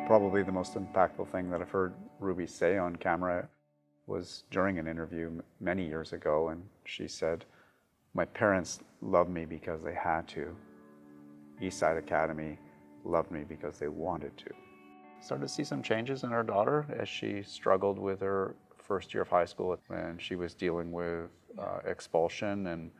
Probably the most impactful thing that I've heard Ruby say on camera was during an interview many years ago, and she said, "My parents loved me because they had to. Eastside Academy loved me because they wanted to." Started to see some changes in our daughter as she struggled with her first year of high school, and she was dealing with expulsion. And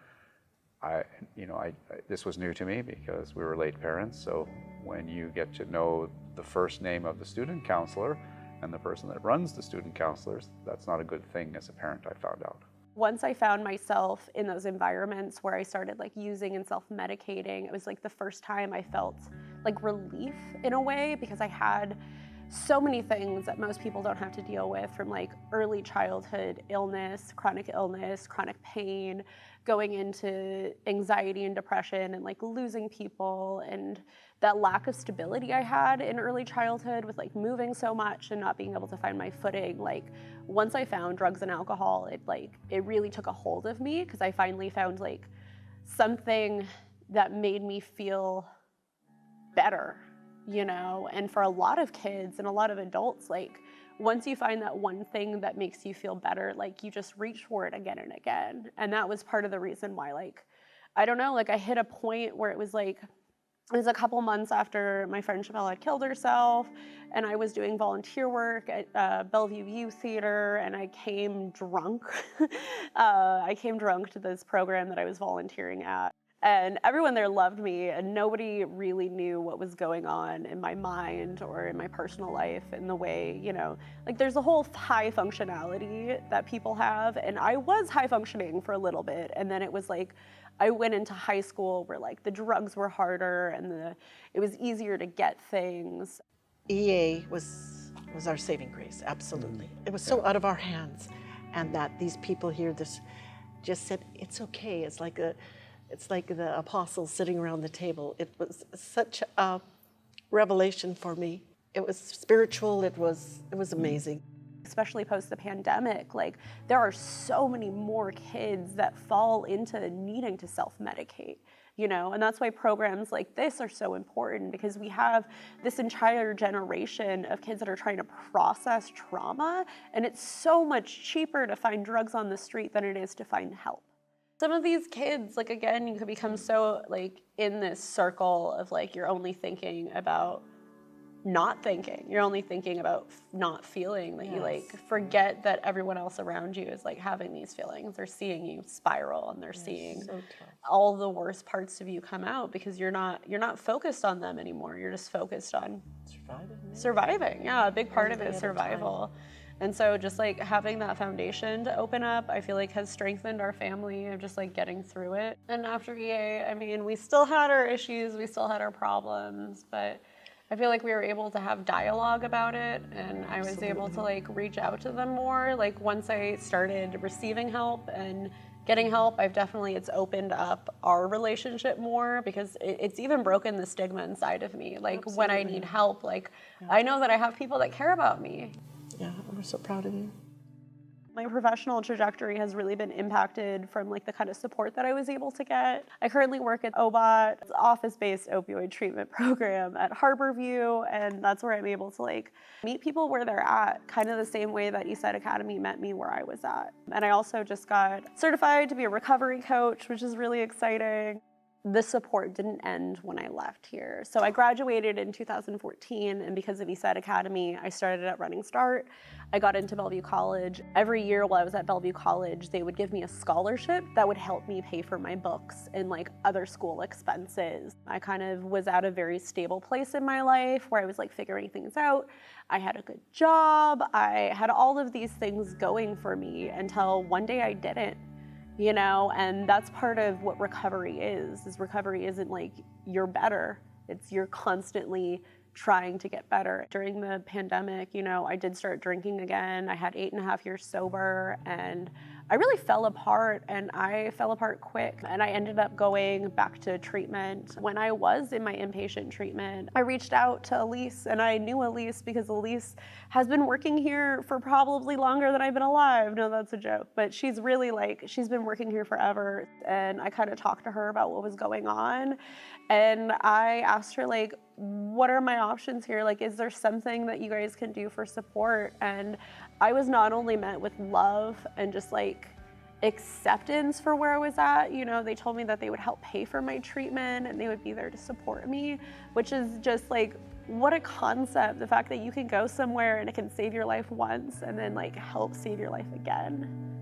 this was new to me because we were late parents. So when you get to know the first name of the student counselor and the person that runs the student counselors, that's not a good thing as a parent, I found out. Once I found myself in those environments where I started like using and self-medicating, it was like the first time I felt like relief in a way, because I had so many things that most people don't have to deal with, from like early childhood illness, chronic pain, going into anxiety and depression, and like losing people, and that lack of stability I had in early childhood with like moving so much and not being able to find my footing. Like once I found drugs and alcohol, it really took a hold of me, because I finally found like something that made me feel better, and for a lot of kids and a lot of adults, like once you find that one thing that makes you feel better, like you just reach for it again and again. And that was part of the reason why, like, I don't know, like I hit a point where it was a couple months after my friend Chevelle had killed herself, and I was doing volunteer work at Bellevue Youth Theater, and I came drunk. I came drunk to this program that I was volunteering at. And everyone there loved me, and nobody really knew what was going on in my mind or in my personal life in the way, like there's a whole high functionality that people have, and I was high functioning for a little bit, and then it was like I went into high school where like the drugs were harder and it was easier to get things. EA was our saving grace, absolutely. It was so out of our hands, and that these people here just said, it's okay. It's like the apostles sitting around the table. It was such a revelation for me. It was spiritual, it was amazing. Especially post the pandemic, like there are so many more kids that fall into needing to self-medicate, and that's why programs like this are so important, because we have this entire generation of kids that are trying to process trauma, and it's so much cheaper to find drugs on the street than it is to find help. Some of these kids, like again, you could become so like in this circle of like you're only thinking about not thinking. You're only thinking about not feeling, that you like forget that everyone else around you is like having these feelings. They're seeing you spiral, and they're seeing all the worst parts of you come out, because you're not focused on them anymore. You're just focused on surviving. Yeah, a big part of it is survival. And so just like having that foundation to open up, I feel like has strengthened our family of just like getting through it. And after EA, I mean, we still had our issues, we still had our problems, but I feel like we were able to have dialogue about it, and I was able to like reach out to them more. Like once I started receiving help and getting help, it's opened up our relationship more, because it's even broken the stigma inside of me. Like when I need help, like I know that I have people that care about me. Yeah, we're so proud of you. My professional trajectory has really been impacted from like the kind of support that I was able to get. I currently work at OBOT, it's an office-based opioid treatment program at Harborview, and that's where I'm able to like meet people where they're at, kind of the same way that Eastside Academy met me where I was at. And I also just got certified to be a recovery coach, which is really exciting. The support didn't end when I left here. So I graduated in 2014, and because of Eastside Academy, I started at Running Start. I got into Bellevue College. Every year while I was at Bellevue College, they would give me a scholarship that would help me pay for my books and like other school expenses. I kind of was at a very stable place in my life where I was like figuring things out. I had a good job. I had all of these things going for me until one day I didn't. And that's part of what recovery is recovery isn't like you're better. It's you're constantly trying to get better. During the pandemic, I did start drinking again. I had 8.5 years sober, and I really fell apart, and I fell apart quick, and I ended up going back to treatment. When I was in my inpatient treatment, I reached out to Elise, and I knew Elise because Elise has been working here for probably longer than I've been alive. No, that's a joke, but she's really she's been working here forever, and I kind of talked to her about what was going on, and I asked her what are my options here? Like, is there something that you guys can do for support? And I was not only met with love and just like acceptance for where I was at, you know, they told me that they would help pay for my treatment and they would be there to support me, which is just like, what a concept, the fact that you can go somewhere and it can save your life once and then like help save your life again.